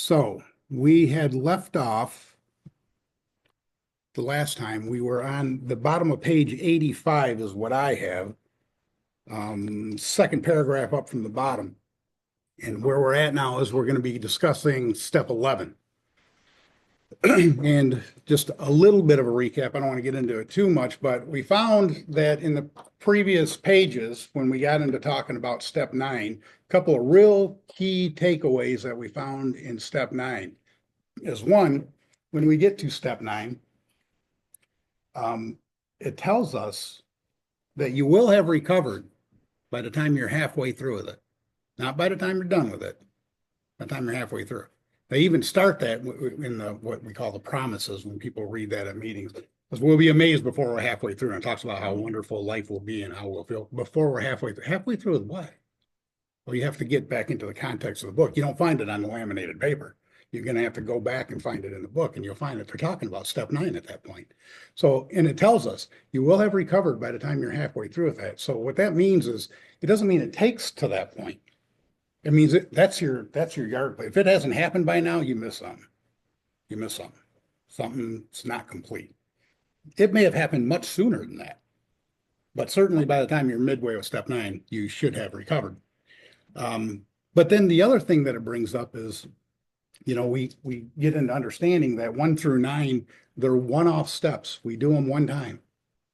So we had left off the last time. We were on the bottom of page 85 is what I have. Second paragraph up from the bottom. And where we're at now is we're going to be discussing step 11. And just a little bit of a recap. I don't want to get into it too much, but we found that in the previous pages, when we got into talking about step 9, a couple of real key takeaways that we found in step 9 is one, when we get to step 9, it tells us that you will have recovered by the time you're halfway through with it, not by the time you're done with it, by the time you're halfway through. They even start that in what we call the promises when people read that at meetings. Because we'll be amazed before we're halfway through, and it talks about how wonderful life will be and how we'll feel before we're halfway through. Halfway through with what? Well, you have to get back into the context of the book. You don't find it on the laminated paper. You're going to have to go back and find it in the book, and you'll find that they're talking about step 9 at that point. So, and it tells us you will have recovered by the time you're halfway through with that. So what that means is it doesn't mean it takes to that point. It means that's your yard play. If it hasn't happened by now, you miss something. You miss something. Something's not complete. It may have happened much sooner than that, but certainly by the time you're midway with step 9, you should have recovered. But then the other thing that it brings up is, we get into understanding that 1 through 9, they're one-off steps. We do them one time.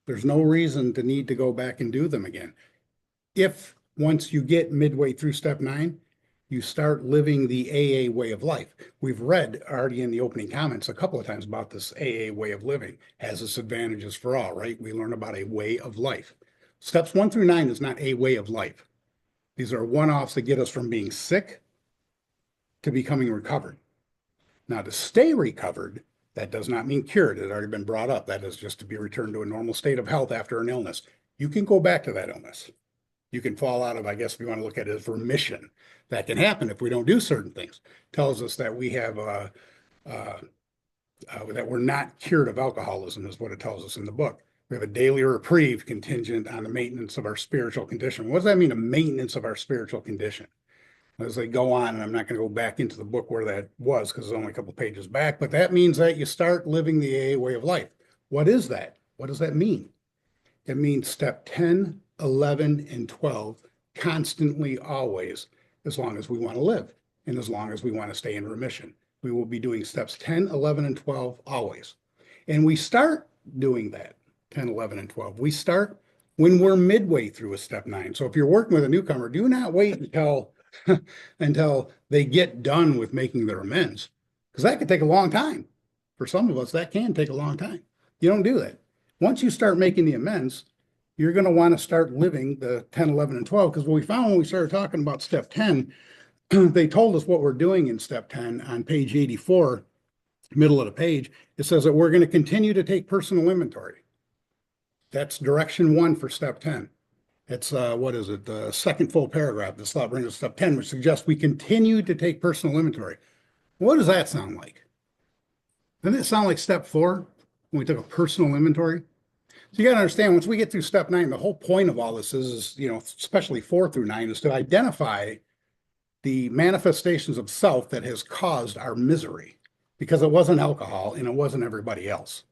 There's no reason to need to go back and do them again. If once you get midway through step 9, you start living the AA way of life. We've read already in the opening comments a couple of times about this AA way of living. Has its advantages for all, right? We learn about a way of life. Steps 1 through 9 is not a way of life. These are one-offs that get us from being sick to becoming recovered. Now, to stay recovered, that does not mean cured. It had already been brought up. That is just to be returned to a normal state of health after an illness. You can go back to that illness. You can fall out of, I guess if you want to look at it as remission. That can happen if we don't do certain things. Tells us that we have, that we're not cured of alcoholism is what it tells us in the book. We have a daily reprieve contingent on the maintenance of our spiritual condition. What does that mean, a maintenance of our spiritual condition? As they go on, and I'm not going to go back into the book where that was because it's only a couple pages back, but that means that you start living the AA way of life. What is that? What does that mean? It means step 10, 11, and 12, constantly, always, as long as we want to live and as long as we want to stay in remission. We will be doing steps 10, 11, and 12 always. And we start doing that, 10, 11, and 12. We start when we're midway through a step 9. So if you're working with a newcomer, do not wait until they get done with making their amends, because that could take a long time. For some of us, that can take a long time. You don't do that. Once you start making the amends, you're going to want to start living the 10, 11, and 12, because what we found when we started talking about step 10, they told us what we're doing in step 10 on page 84, middle of the page. It says that we're going to continue to take personal inventory. That's direction 1 for step 10. It's, what is it, the second full paragraph, this thought brings us to step 10, which suggests we continue to take personal inventory. What does that sound like? Doesn't it sound like step 4 when we took a personal inventory? So you got to understand, once we get through step 9, the whole point of all this is, especially 4 through 9, is to identify the manifestations of self that has caused our misery, because it wasn't alcohol and it wasn't everybody else.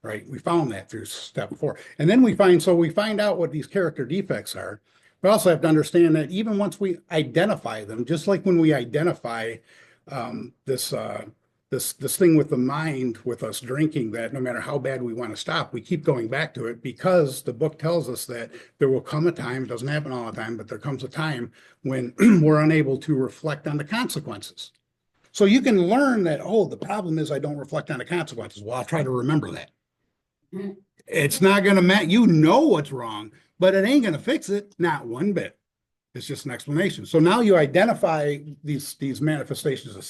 Right? We found that through step 4. And then we find out what these character defects are. We also have to understand that even once we identify them, just like when we identify this thing with the mind, with us drinking, that no matter how bad we want to stop, we keep going back to it, because the book tells us that there will come a time, it doesn't happen all the time, but there comes a time when we're unable to reflect on the consequences. So you can learn that, the problem is I don't reflect on the consequences. Well, I'll try to remember that. It's not going to matter. You know what's wrong, but it ain't going to fix it. Not one bit. It's just an explanation. So now you identify these manifestations of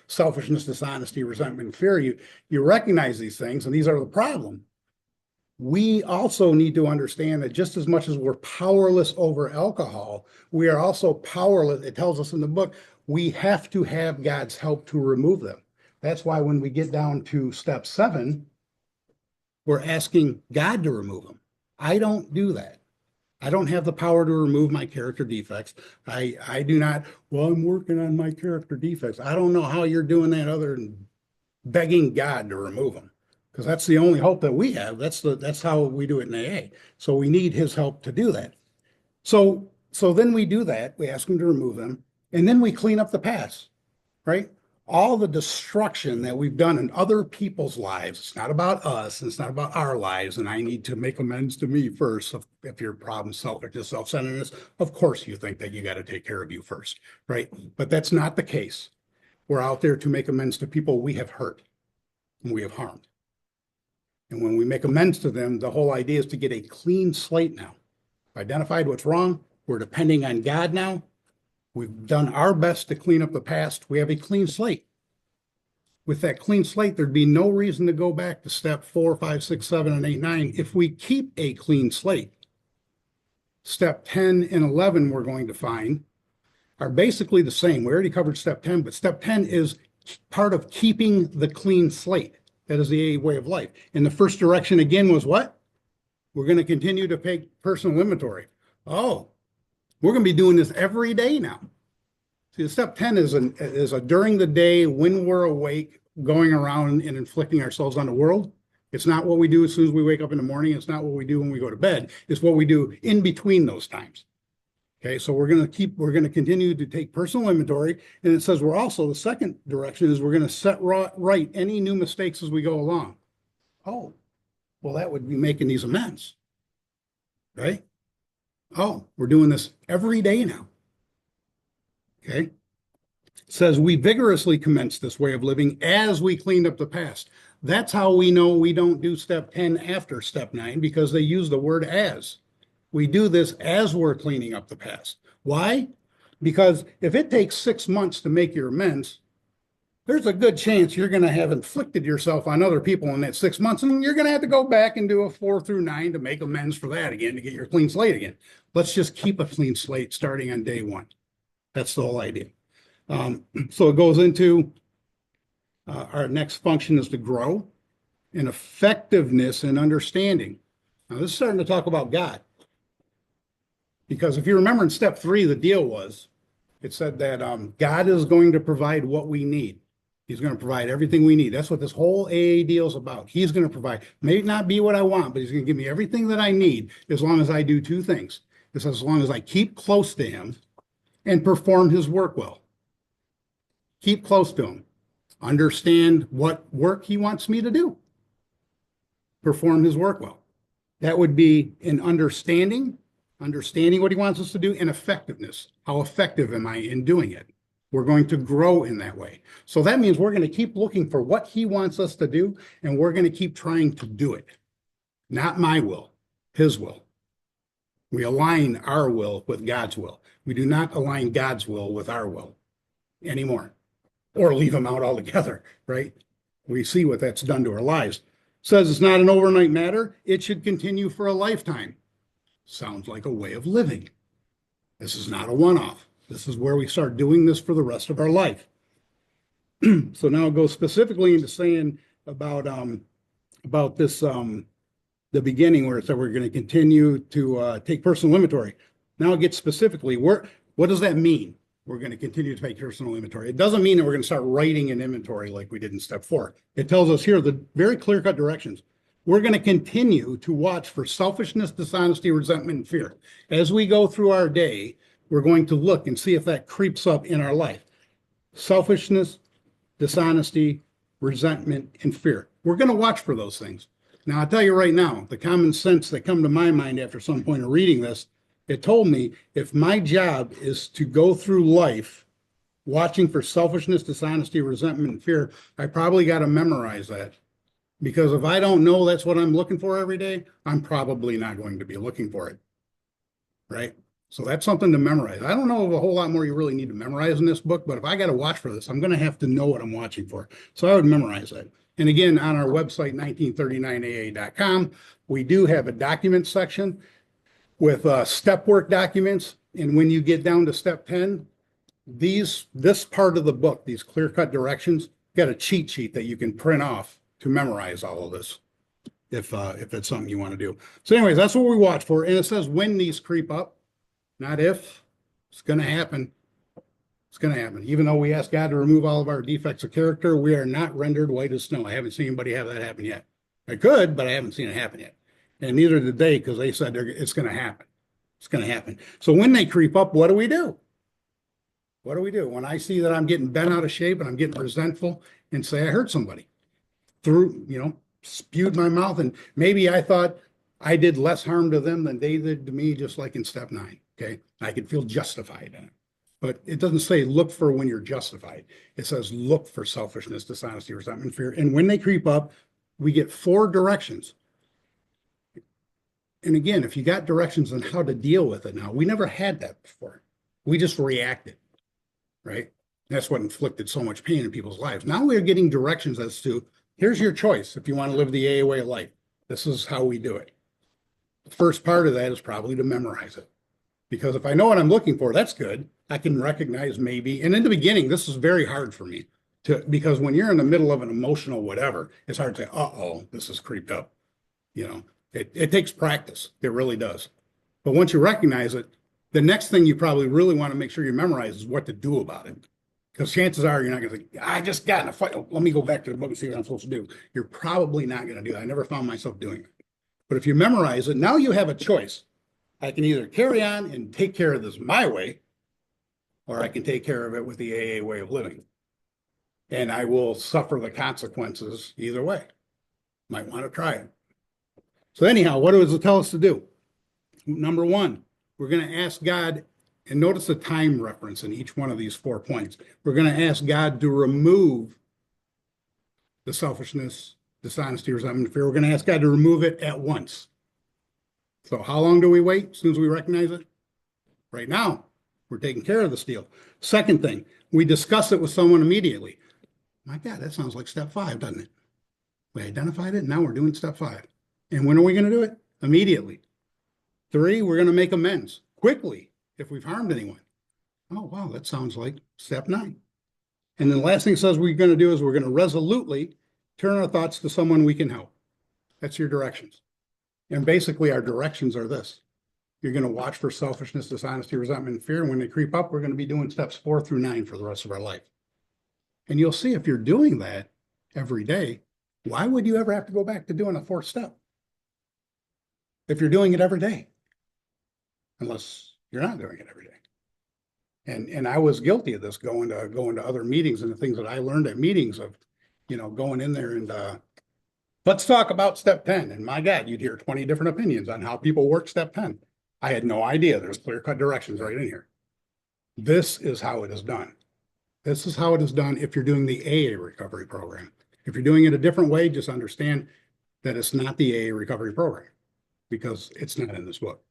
selfishness, dishonesty, resentment, fear. You recognize these things, and these are the problem. We also need to understand that just as much as we're powerless over alcohol, we are also powerless. It tells us in the book, we have to have God's help to remove them. That's why when we get down to step 7, we're asking God to remove them. I don't do that. I don't have the power to remove my character defects. I do not, well, I'm working on my character defects. I don't know how you're doing that other than begging God to remove them. Because that's the only hope that we have. That's how we do it in AA. So we need his help to do that. So then we do that. We ask him to remove them, and then we clean up the past, right? All the destruction that we've done in other people's lives. It's not about us. It's not about our lives. And I need to make amends to me first. If your problem just self-centeredness, of course you think that you got to take care of you first, right? But that's not the case. We're out there to make amends to people we have hurt and we have harmed. And when we make amends to them, the whole idea is to get a clean slate now. Identified what's wrong. We're depending on God now. We've done our best to clean up the past. We have a clean slate. With that clean slate, there'd be no reason to go back to step 4, 5, 6, 7, and 8, 9 if we keep a clean slate. Step 10 and 11, we're going to find, are basically the same. We already covered step 10, but step 10 is part of keeping the clean slate. That is the AA way of life. And the first direction again was what? We're going to continue to take personal inventory. Oh, we're going to be doing this every day now. See, step 10 is a during the day when we're awake, going around and inflicting ourselves on the world. It's not what we do as soon as we wake up in the morning. It's not what we do when we go to bed. It's what we do in between those times. Okay, so we're going to continue to take personal inventory. And it says we're also, the second direction is we're going to set right any new mistakes as we go along. Oh, well, that would be making these amends, right? Oh, we're doing this every day now. Okay. It says we vigorously commence this way of living as we cleaned up the past. That's how we know we don't do step 10 after step 9, because they use the word as. We do this as we're cleaning up the past. Why? Because if it takes 6 months to make your amends, there's a good chance you're going to have inflicted yourself on other people in that 6 months, and you're going to have to go back and do a 4 through 9 to make amends for that again, to get your clean slate again. Let's just keep a clean slate starting on day 1. That's the whole idea. So it goes into our next function is to grow in effectiveness and understanding. Now, this is starting to talk about God. Because if you remember in step 3, the deal was, it said that God is going to provide what we need. He's going to provide everything we need. That's what this whole AA deal is about. He's going to provide. May not be what I want, but he's going to give me everything that I need as long as I do 2 things. It says as long as I keep close to him and perform his work well. Keep close to him. Understand what work he wants me to do. Perform his work well. That would be an understanding what he wants us to do, and effectiveness. How effective am I in doing it? We're going to grow in that way. So that means we're going to keep looking for what he wants us to do, and we're going to keep trying to do it. Not my will, his will. We align our will with God's will. We do not align God's will with our will anymore, or leave him out altogether, right? We see what that's done to our lives. It says it's not an overnight matter. It should continue for a lifetime. Sounds like a way of living. This is not a one-off. This is where we start doing this for the rest of our life. So now it goes specifically into saying about this, the beginning where it said we're going to continue to take personal inventory. Now it gets specifically, what does that mean? We're going to continue to take personal inventory. It doesn't mean that we're going to start writing an inventory like we did in step 4. It tells us here the very clear-cut directions. We're going to continue to watch for selfishness, dishonesty, resentment, and fear. As we go through our day, we're going to look and see if that creeps up in our life. Selfishness, dishonesty, resentment, and fear. We're going to watch for those things. Now, I'll tell you right now, the common sense that come to my mind after some point of reading this, it told me if my job is to go through life watching for selfishness, dishonesty, resentment, and fear, I probably got to memorize that. Because if I don't know that's what I'm looking for every day, I'm probably not going to be looking for it, right? So that's something to memorize. I don't know of a whole lot more you really need to memorize in this book, but if I got to watch for this, I'm going to have to know what I'm watching for. So I would memorize that. And again, on our website, 1939aa.com, we do have a document section with step work documents. And when you get down to step 10, this part of the book, these clear-cut directions, got a cheat sheet that you can print off to memorize all of this. if that's something you want to do. So anyways, that's what we watch for. And it says when these creep up, not if. It's going to happen. It's going to happen. Even though we ask God to remove all of our defects of character, we are not rendered white as snow. I haven't seen anybody have that happen yet. I could, but I haven't seen it happen yet. And neither did they, because they said it's going to happen. It's going to happen. So when they creep up, what do we do? What do we do? When I see that I'm getting bent out of shape and I'm getting resentful and say I hurt somebody, spewed my mouth, and maybe I thought I did less harm to them than they did to me, just like in step 9. Okay. I could feel justified in it. But it doesn't say look for when you're justified. It says look for selfishness, dishonesty, resentment, fear. And when they creep up, we get 4 directions. And again, if you got directions on how to deal with it now, we never had that before. We just reacted, right? That's what inflicted so much pain in people's lives. Now we're getting directions as to here's your choice if you want to live the AA way of life. This is how we do it. The first part of that is probably to memorize it. Because if I know what I'm looking for, that's good. I can recognize maybe, and in the beginning, this is very hard for me because when you're in the middle of an emotional whatever, it's hard to say, uh-oh, this is creeped up. It takes practice. It really does. But once you recognize it, the next thing you probably really want to make sure you memorize is what to do about it. Because chances are you're not going to think, I just got in a fight. Let me go back to the book and see what I'm supposed to do. You're probably not going to do that. I never found myself doing it. But if you memorize it, now you have a choice. I can either carry on and take care of this my way, or I can take care of it with the AA way of living. And I will suffer the consequences either way. Might want to try it. So anyhow, what does it tell us to do? Number 1, we're going to ask God, and notice the time reference in each one of these 4 points. We're going to ask God to remove the selfishness, dishonesty, resentment, fear. We're going to ask God to remove it at once. So how long do we wait as soon as we recognize it? Right now, we're taking care of this deal. Second thing, we discuss it with someone immediately. My God, that sounds like step 5, doesn't it? We identified it, and now we're doing step 5. And when are we going to do it? Immediately. 3, we're going to make amends quickly if we've harmed anyone. Oh, wow, that sounds like step 9. And then the last thing it says we're going to do is we're going to resolutely turn our thoughts to someone we can help. That's your directions. And basically our directions are this. You're going to watch for selfishness, dishonesty, resentment, and fear. And when they creep up, we're going to be doing steps 4 through 9 for the rest of our life. And you'll see if you're doing that every day, why would you ever have to go back to doing a 4th step? If you're doing it every day, unless you're not doing it every day. And I was guilty of this going to other meetings, and the things that I learned at meetings of, going in there and let's talk about step 10. And my God, you'd hear 20 different opinions on how people work step 10. I had no idea. There's clear-cut directions right in here. This is how it is done. This is how it is done if you're doing the AA recovery program. If you're doing it a different way, just understand that it's not the AA recovery program because it's not in this book.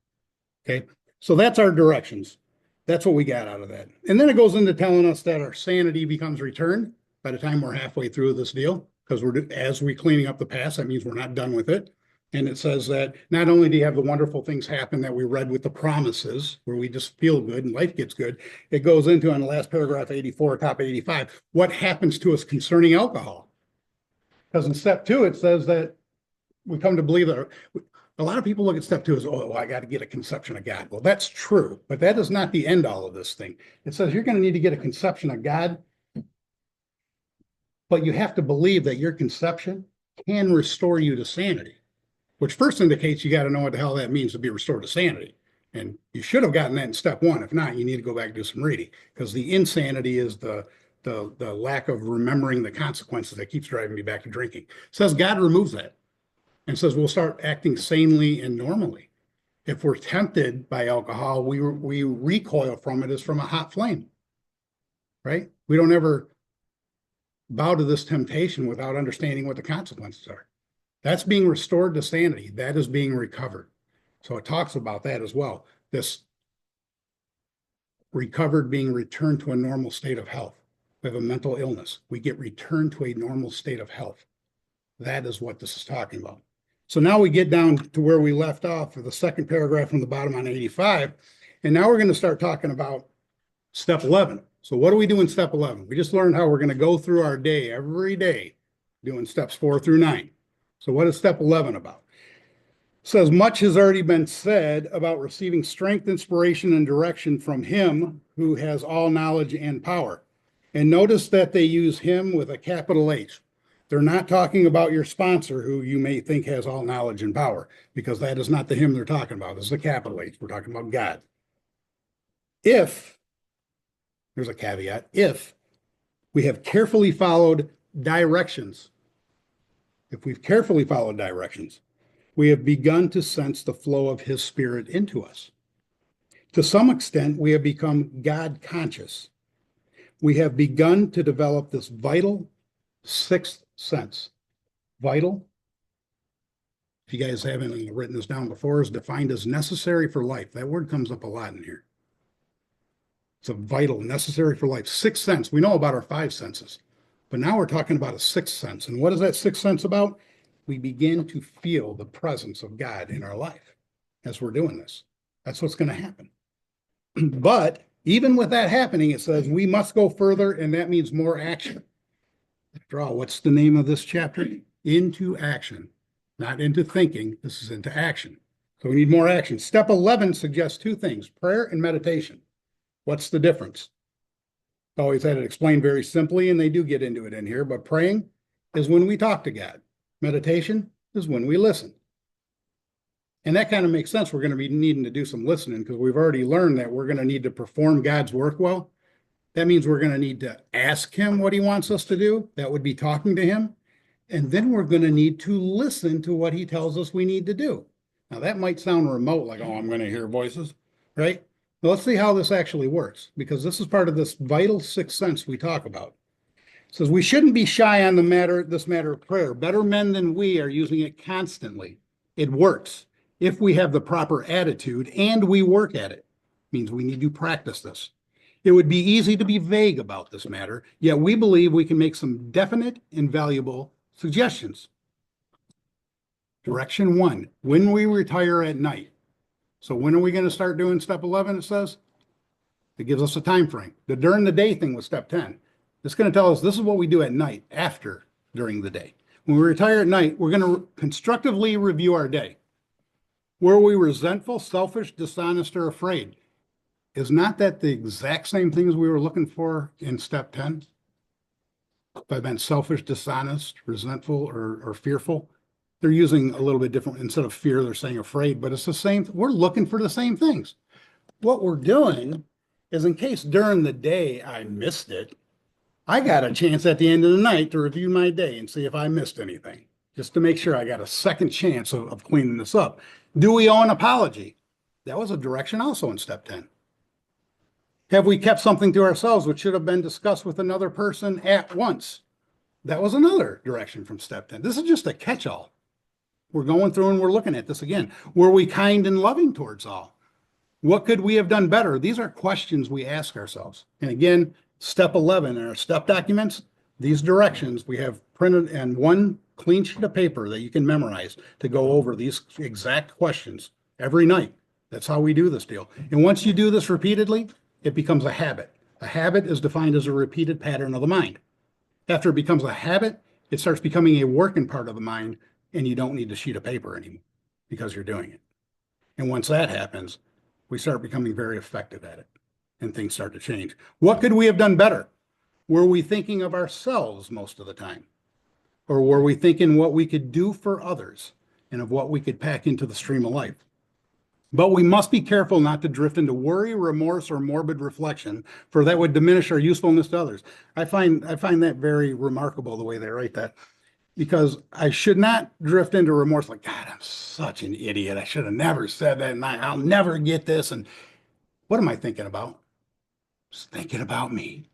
Okay, so that's our directions. That's what we got out of that. And then it goes into telling us that our sanity becomes returned by the time we're halfway through this deal, because as we're cleaning up the past, that means we're not done with it. And it says that not only do you have the wonderful things happen that we read with the promises, where we just feel good and life gets good, it goes into, on the last paragraph, 84, top 85, what happens to us concerning alcohol. Because in step 2, it says that we come to believe that a lot of people look at step 2 as, oh, I got to get a conception of God. Well, that's true, but that is not the end all of this thing. It says you're going to need to get a conception of God, but you have to believe that your conception can restore you to sanity, which first indicates you got to know what the hell that means to be restored to sanity. And you should have gotten that in step 1. If not, you need to go back and do some reading, because the insanity is the lack of remembering the consequences that keeps driving me back to drinking. It says God removes that and says we'll start acting sanely and normally. If we're tempted by alcohol, we recoil from it as from a hot flame, right? We don't ever bow to this temptation without understanding what the consequences are. That's being restored to sanity. That is being recovered. So it talks about that as well. This recovered being returned to a normal state of health. We have a mental illness. We get returned to a normal state of health. That is what this is talking about. So now we get down to where we left off for the second paragraph from the bottom on 85. And now we're going to start talking about step 11. So what do we do in step 11? We just learned how we're going to go through our day every day doing steps 4 through 9. So what is step 11 about? It says much has already been said about receiving strength, inspiration, and direction from him who has all knowledge and power. And notice that they use him with a capital H. They're not talking about your sponsor, who you may think has all knowledge and power, because that is not the him they're talking about. This is a capital H. We're talking about God. If, there's a caveat, if we have carefully followed directions, if we've carefully followed directions, we have begun to sense the flow of his spirit into us. To some extent, we have become God conscious. We have begun to develop this vital sixth sense. Vital, if you guys haven't written this down before, is defined as necessary for life. That word comes up a lot in here. It's a vital, necessary for life. Sixth sense. We know about our five senses, but now we're talking about a sixth sense. And what is that sixth sense about? We begin to feel the presence of God in our life as we're doing this. That's what's going to happen. But even with that happening, it says we must go further, and that means more action. After all, what's the name of this chapter? Into action, not into thinking. This is into action. So we need more action. Step 11 suggests two things, prayer and meditation. What's the difference? I always had it explained very simply, and they do get into it in here, but praying is when we talk to God. Meditation is when we listen. And that kind of makes sense. We're going to be needing to do some listening because we've already learned that we're going to need to perform God's work well. That means we're going to need to ask him what he wants us to do. That would be talking to him. And then we're going to need to listen to what he tells us we need to do. Now, that might sound remote, like, oh, I'm going to hear voices, right? Well, let's see how this actually works, because this is part of this vital sixth sense we talk about. It says we shouldn't be shy on this matter of prayer. Better men than we are using it constantly. It works if we have the proper attitude and we work at it. It means we need to practice this. It would be easy to be vague about this matter, yet we believe we can make some definite and valuable suggestions. Direction 1, when we retire at night. So when are we going to start doing step 11, it says? It gives us a time frame. The during the day thing was step 10. It's going to tell us this is what we do at night after during the day. When we retire at night, we're going to constructively review our day. Were we resentful, selfish, dishonest, or afraid? Is not that the exact same thing as we were looking for in step 10? If I've been selfish, dishonest, resentful, or fearful, they're using a little bit different. Instead of fear, they're saying afraid, but it's the same. We're looking for the same things. What we're doing is, in case during the day I missed it, I got a chance at the end of the night to review my day and see if I missed anything, just to make sure I got a second chance of cleaning this up. Do we owe an apology? That was a direction also in step 10. Have we kept something to ourselves which should have been discussed with another person at once? That was another direction from step 10. This is just a catch-all. We're going through and we're looking at this again. Were we kind and loving towards all? What could we have done better? These are questions we ask ourselves. And again, step 11 in our step documents, these directions we have printed in one clean sheet of paper that you can memorize to go over these exact questions every night. That's how we do this deal. And once you do this repeatedly, it becomes a habit. A habit is defined as a repeated pattern of the mind. After it becomes a habit, it starts becoming a working part of the mind, and you don't need a sheet of paper anymore because you're doing it. And once that happens, we start becoming very effective at it, and things start to change. What could we have done better? Were we thinking of ourselves most of the time? Or were we thinking what we could do for others and of what we could pack into the stream of life? But we must be careful not to drift into worry, remorse, or morbid reflection, for that would diminish our usefulness to others. I find that very remarkable, the way they write that, because I should not drift into remorse like, God, I'm such an idiot. I should have never said that, and I'll never get this. And what am I thinking about? Just thinking about me.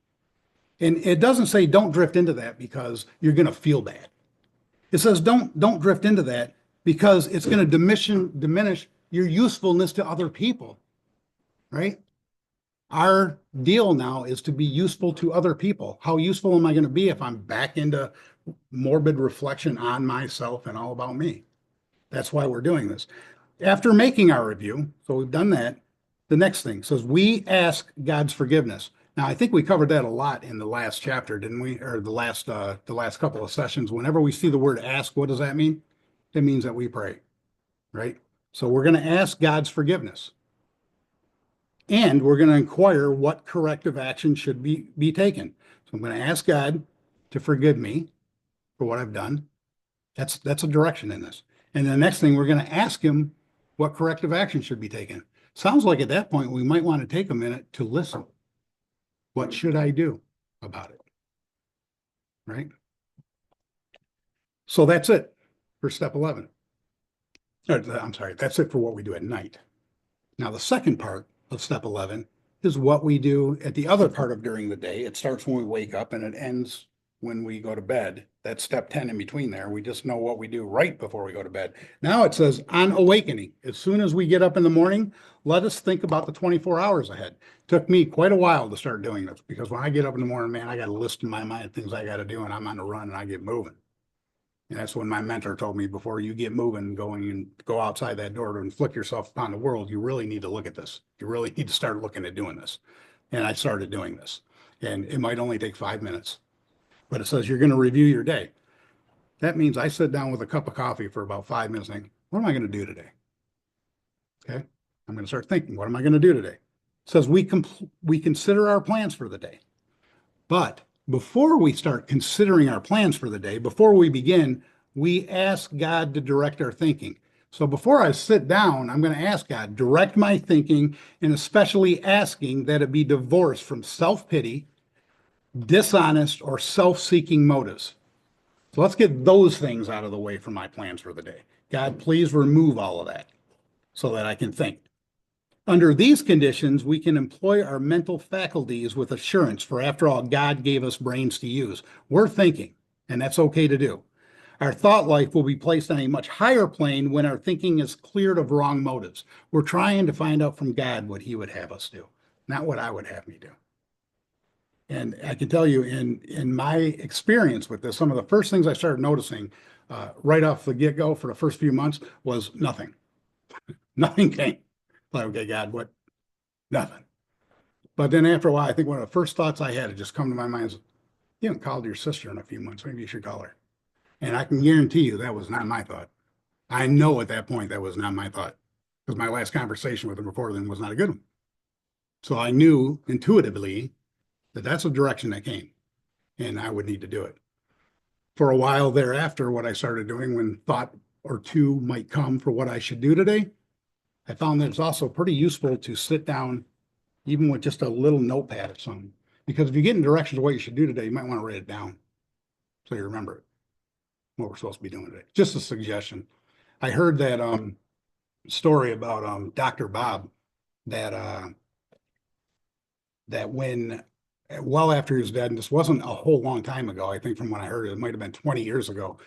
And it doesn't say don't drift into that because you're going to feel bad. It says don't drift into that because it's going to diminish your usefulness to other people, right? Our deal now is to be useful to other people. How useful am I going to be if I'm back into morbid reflection on myself and all about me? That's why we're doing this. After making our review, so we've done that, the next thing says we ask God's forgiveness. Now, I think we covered that a lot in the last chapter, didn't we? Or the last couple of sessions. Whenever we see the word ask, what does that mean? it means that we pray, right? So we're going to ask God's forgiveness. And we're going to inquire what corrective action should be taken. So I'm going to ask God to forgive me for what I've done. That's a direction in this. And the next thing, we're going to ask him what corrective action should be taken. Sounds like at that point, we might want to take a minute to listen. What should I do about it? Right? So that's it for step 11. I'm sorry, that's it for what we do at night. Now, the second part of step 11 is what we do at the other part of during the day. It starts when we wake up and it ends when we go to bed. That's step 10 in between there. We just know what we do right before we go to bed. Now it says on awakening, as soon as we get up in the morning, let us think about the 24 hours ahead. Took me quite a while to start doing this because when I get up in the morning, man, I got a list in my mind of things I got to do and I'm on the run and I get moving. And that's when my mentor told me, before you get moving, going and go outside that door to inflict yourself upon the world, you really need to look at this. You really need to start looking at doing this. And I started doing this. And it might only take 5 minutes, but it says you're going to review your day. That means I sit down with a cup of coffee for about 5 minutes and think, what am I going to do today? Okay. I'm going to start thinking, what am I going to do today? It says we consider our plans for the day. But before we start considering our plans for the day, before we begin, we ask God to direct our thinking. So before I sit down, I'm going to ask God, direct my thinking, and especially asking that it be divorced from self-pity, dishonest, or self-seeking motives. So let's get those things out of the way from my plans for the day. God, please remove all of that so that I can think. Under these conditions, we can employ our mental faculties with assurance, for after all, God gave us brains to use. We're thinking, and that's okay to do. Our thought life will be placed on a much higher plane when our thinking is cleared of wrong motives. We're trying to find out from God what he would have us do, not what I would have me do. And I can tell you in my experience with this, some of the first things I started noticing right off the get-go for the first few months was nothing. Nothing came. Like, okay, God, what? Nothing. But then after a while, I think one of the first thoughts I had had just come to my mind is, you haven't called your sister in a few months. Maybe you should call her. And I can guarantee you that was not my thought. I know at that point that was not my thought because my last conversation with her before then was not a good one. So I knew intuitively that that's a direction that came and I would need to do it. For a while thereafter, what I started doing when thought or two might come for what I should do today, I found that it's also pretty useful to sit down, even with just a little notepad or something. Because if you get in directions of what you should do today, you might want to write it down so you remember it, what we're supposed to be doing today. Just a suggestion. I heard that story about Dr. Bob that that when well after he was dead, and this wasn't a whole long time ago, I think from when I heard it, it might have been 20 years ago.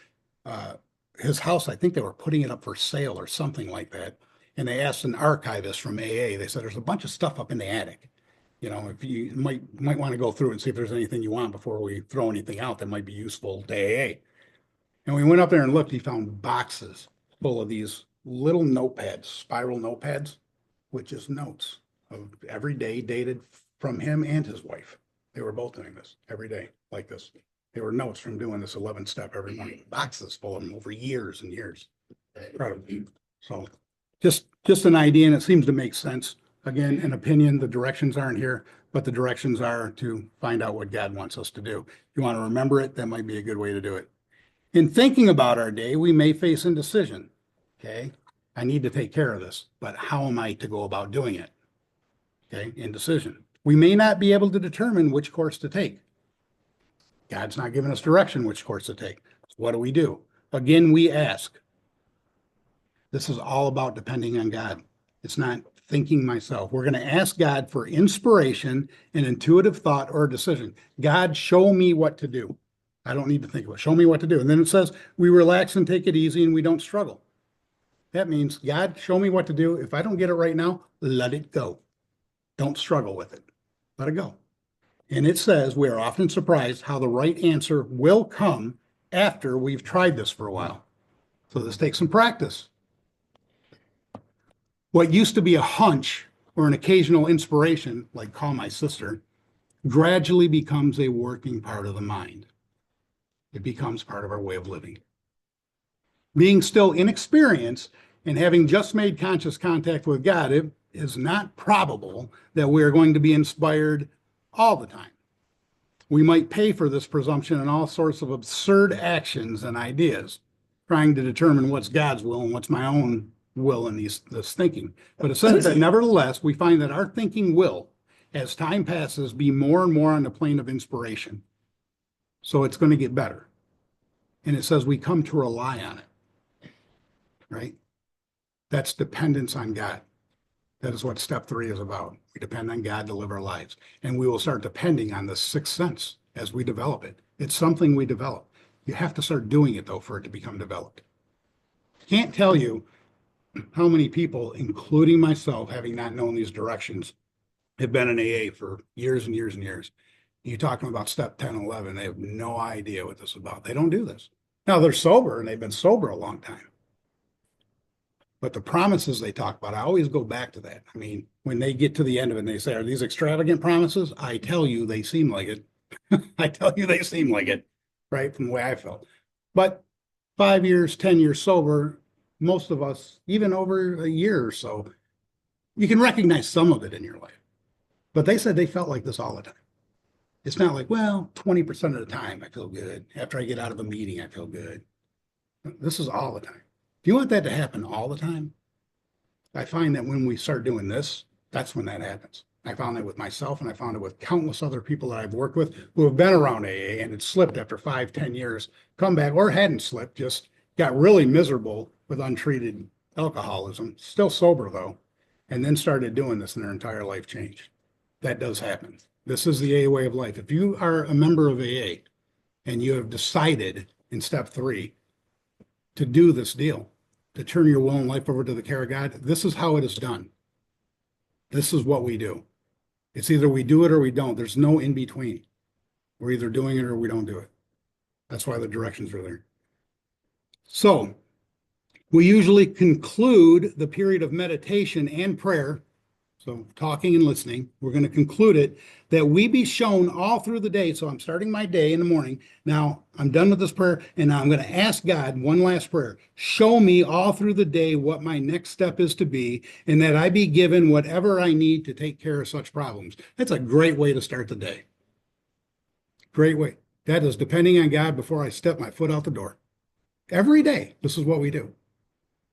His house, I think they were putting it up for sale or something like that. And they asked an archivist from AA, they said, there's a bunch of stuff up in the attic. You know, if you might want to go through and see if there's anything you want before we throw anything out that might be useful to AA. And we went up there and looked, he found boxes full of these little notepads, spiral notepads, with just notes of every day dated from him and his wife. They were both doing this every day like this. They were notes from doing this 11 step every morning, boxes full of them over years and years. Incredible. So just an idea, and it seems to make sense. Again, an opinion, the directions aren't here, but the directions are to find out what God wants us to do. If you want to remember it, that might be a good way to do it. In thinking about our day, we may face indecision. Okay, I need to take care of this, but how am I to go about doing it? Okay, indecision. We may not be able to determine which course to take. God's not giving us direction which course to take. What do? Again, we ask. This is all about depending on God. It's not thinking myself. We're going to ask God for inspiration, an intuitive thought, or a decision. God, show me what to do. I don't need to think about it. Show me what to do. And then it says we relax and take it easy and we don't struggle. That means, God, show me what to do. If I don't get it right now, let it go. Don't struggle with it. Let it go. And it says we are often surprised how the right answer will come after we've tried this for a while. So this takes some practice. What used to be a hunch or an occasional inspiration, like call my sister, gradually becomes a working part of the mind. It becomes part of our way of living. Being still inexperienced and having just made conscious contact with God, it is not probable that we are going to be inspired all the time. We might pay for this presumption in all sorts of absurd actions and ideas, trying to determine what's God's will and what's my own will in this thinking. But it says that nevertheless, we find that our thinking will, as time passes, be more and more on the plane of inspiration. So it's going to get better. And it says we come to rely on it, right? That's dependence on God. That is what step 3 is about. We depend on God to live our lives. And we will start depending on the sixth sense as we develop it. It's something we develop. You have to start doing it, though, for it to become developed. Can't tell you how many people, including myself, having not known these directions, have been in AA for years and years and years. You talk to them about step 10 and 11, they have no idea what this is about. They don't do this. Now, they're sober, and they've been sober a long time. But the promises they talk about, I always go back to that. I mean, when they get to the end of it and they say, are these extravagant promises? I tell you, they seem like it. I tell you, they seem like it, right? From the way I felt. But 5 years, 10 years sober, most of us, even over a year or so, you can recognize some of it in your life. But they said they felt like this all the time. It's not like, well, 20% of the time I feel good. After I get out of a meeting, I feel good. This is all the time. If you want that to happen all the time, I find that when we start doing this, that's when that happens. I found that with myself, and I found it with countless other people that I've worked with who have been around AA and had slipped after 5, 10 years, come back, or hadn't slipped, just got really miserable with untreated alcoholism, still sober though, and then started doing this and their entire life changed. That does happen. This is the AA way of life. If you are a member of AA and you have decided in step 3 to do this deal, to turn your will and life over to the care of God, this is how it is done. This is what we do. It's either we do it or we don't. There's no in between. We're either doing it or we don't do it. That's why the directions are there. So we usually conclude the period of meditation and prayer. So talking and listening, we're going to conclude it, that we be shown all through the day. So I'm starting my day in the morning. Now I'm done with this prayer, and now I'm going to ask God one last prayer. Show me all through the day what my next step is to be, and that I be given whatever I need to take care of such problems. That's a great way to start the day. Great way. That is depending on God before I step my foot out the door. Every day, this is what we do.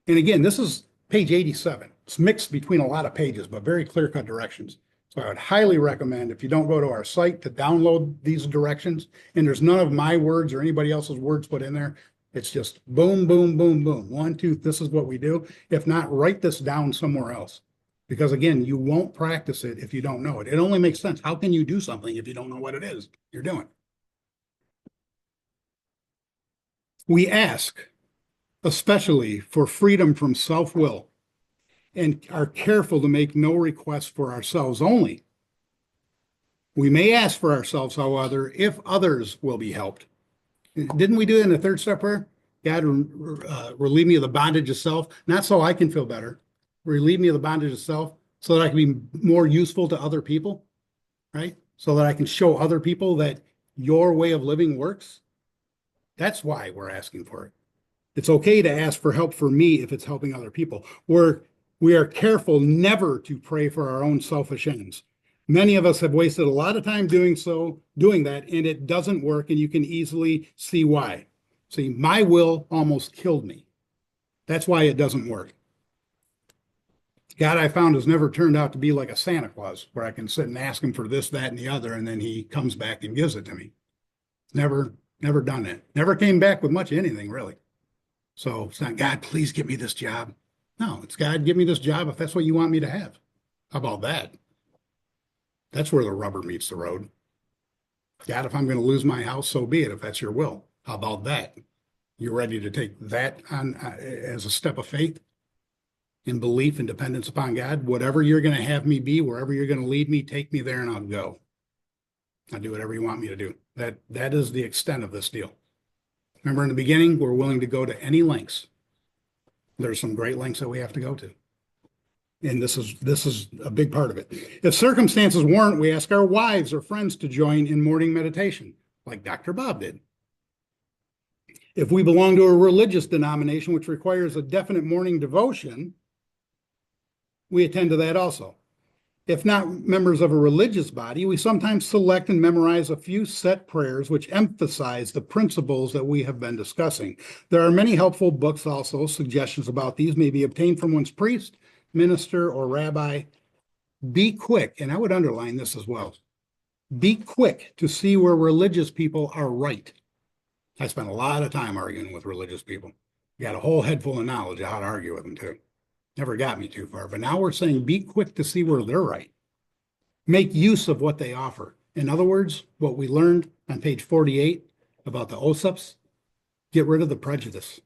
And again, this is page 87. It's mixed between a lot of pages, but very clear-cut directions. So I would highly recommend, if you don't go to our site, to download these directions. And there's none of my words or anybody else's words put in there. It's just boom, boom, boom, boom. 1, 2, this is what we do. If not, write this down somewhere else. Because again, you won't practice it if you don't know it. It only makes sense. How can you do something if you don't know what it is you're doing? We ask, especially for freedom from self-will, and are careful to make no requests for ourselves only. We may ask for ourselves, however, if others will be helped. Didn't we do it in the third step prayer? God, relieve me of the bondage of self, not so I can feel better. Relieve me of the bondage of self so that I can be more useful to other people, right? So that I can show other people that your way of living works. That's why we're asking for it. It's okay to ask for help for me if it's helping other people. We are careful never to pray for our own selfish ends. Many of us have wasted a lot of time doing that, and it doesn't work, and you can easily see why. See, my will almost killed me. That's why it doesn't work. God, I found, has never turned out to be like a Santa Claus, where I can sit and ask him for this, that, and the other, and then he comes back and gives it to me. Never done it. Never came back with much of anything, really. So it's not, God, please give me this job. No, it's God, give me this job if that's what you want me to have. How about that? That's where the rubber meets the road. God, if I'm going to lose my house, so be it, if that's your will. How about that? You're ready to take that on as a step of faith in belief and dependence upon God? Whatever you're going to have me be, wherever you're going to lead me, take me there and I'll go. I'll do whatever you want me to do. That is the extent of this deal. Remember in the beginning, we're willing to go to any lengths. There's some great lengths that we have to go to. And this is a big part of it. If circumstances warrant, we ask our wives or friends to join in morning meditation, like Dr. Bob did. If we belong to a religious denomination which requires a definite morning devotion, we attend to that also. If not members of a religious body, we sometimes select and memorize a few set prayers which emphasize the principles that we have been discussing. There are many helpful books also. Suggestions about these may be obtained from one's priest, minister, or rabbi. Be quick, and I would underline this as well. Be quick to see where religious people are right. I spent a lot of time arguing with religious people. Got a whole head full of knowledge of how to argue with them too. Never got me too far, but now we're saying be quick to see where they're right. Make use of what they offer. In other words, what we learned on page 48 about the OSUPs, get rid of the prejudice.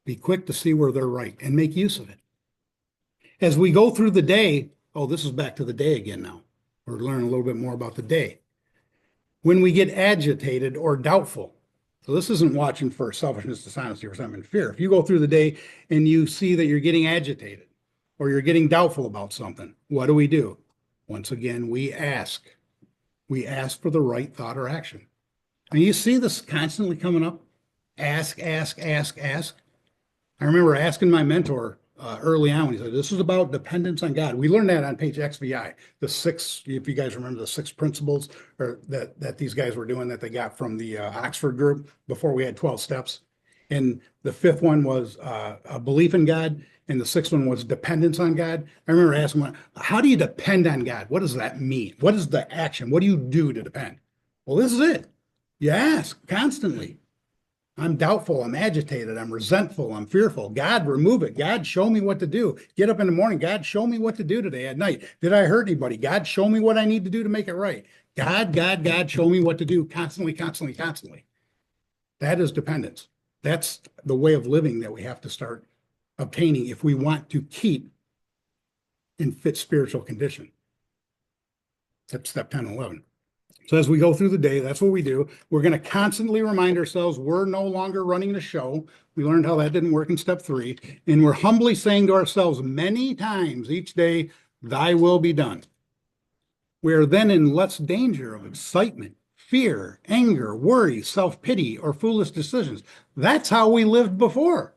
Be quick to see where they're right and make use of it. As we go through the day, oh, this is back to the day again now. We're learning a little bit more about the day. When we get agitated or doubtful, so this isn't watching for selfishness, dishonesty, or something in fear. If you go through the day and you see that you're getting agitated or you're getting doubtful about something, what do? Once again, we ask. We ask for the right thought or action. And you see this constantly coming up. Ask, ask, ask, ask. I remember asking my mentor early on when he said, this is about dependence on God. We learned that on page XVI, the 6, if you guys remember the 6 principles or that these guys were doing that they got from the Oxford group before we had 12 steps. And the 5th one was a belief in God. And the 6th one was dependence on God. I remember asking, how do you depend on God? What does that mean? What is the action? What do you do to depend? Well, this is it. You ask constantly. I'm doubtful, I'm agitated, I'm resentful, I'm fearful. God, remove it. God, show me what to do. Get up in the morning. God, show me what to do today at night. Did I hurt anybody? God, show me what I need to do to make it right. God, show me what to do constantly, constantly, constantly. That is dependence. That's the way of living that we have to start obtaining if we want to keep in fit spiritual condition. That's step 10 and 11. So as we go through the day, that's what we do. We're going to constantly remind ourselves we're no longer running the show. We learned how that didn't work in step 3. And we're humbly saying to ourselves many times each day, thy will be done. We are then in less danger of excitement, fear, anger, worry, self-pity, or foolish decisions. That's how we lived before.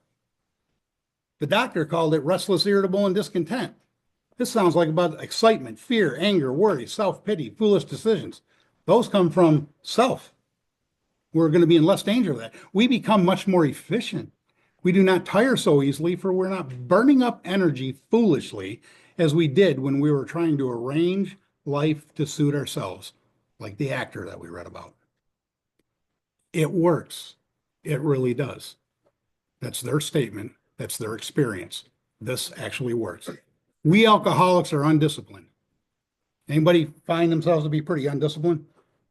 The doctor called it restless, irritable, and discontent. This sounds like about excitement, fear, anger, worry, self-pity, foolish decisions. Those come from self. We're going to be in less danger of that. We become much more efficient. We do not tire so easily, for we're not burning up energy foolishly as we did when we were trying to arrange life to suit ourselves, like the actor that we read about. It works. It really does. That's their statement. That's their experience. This actually works. We alcoholics are undisciplined. Anybody find themselves to be pretty undisciplined?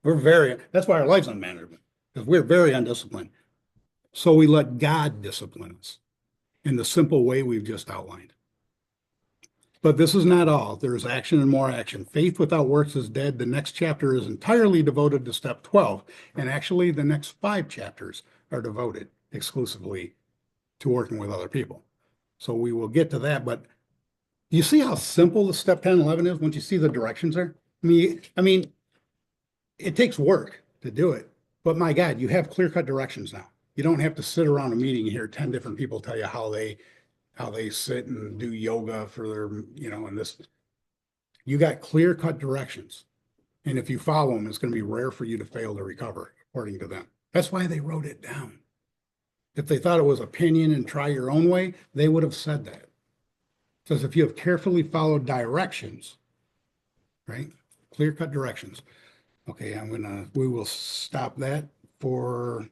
That's why our life's unmanageable, because we're very undisciplined. So we let God discipline us in the simple way we've just outlined. But this is not all. There is action and more action. Faith without works is dead. The next chapter is entirely devoted to step 12. And actually, the next 5 chapters are devoted exclusively to working with other people. So we will get to that. But do you see how simple the step 10, 11 is once you see the directions there? I mean, it takes work to do it. But my God, you have clear-cut directions now. You don't have to sit around a meeting and hear 10 different people tell you how they sit and do yoga for their, and this. You got clear-cut directions. And if you follow them, it's going to be rare for you to fail to recover, according to them. That's why they wrote it down. If they thought it was opinion and try your own way, they would have said that. It says if you have carefully followed directions, right? Clear-cut directions. Okay, we will stop that for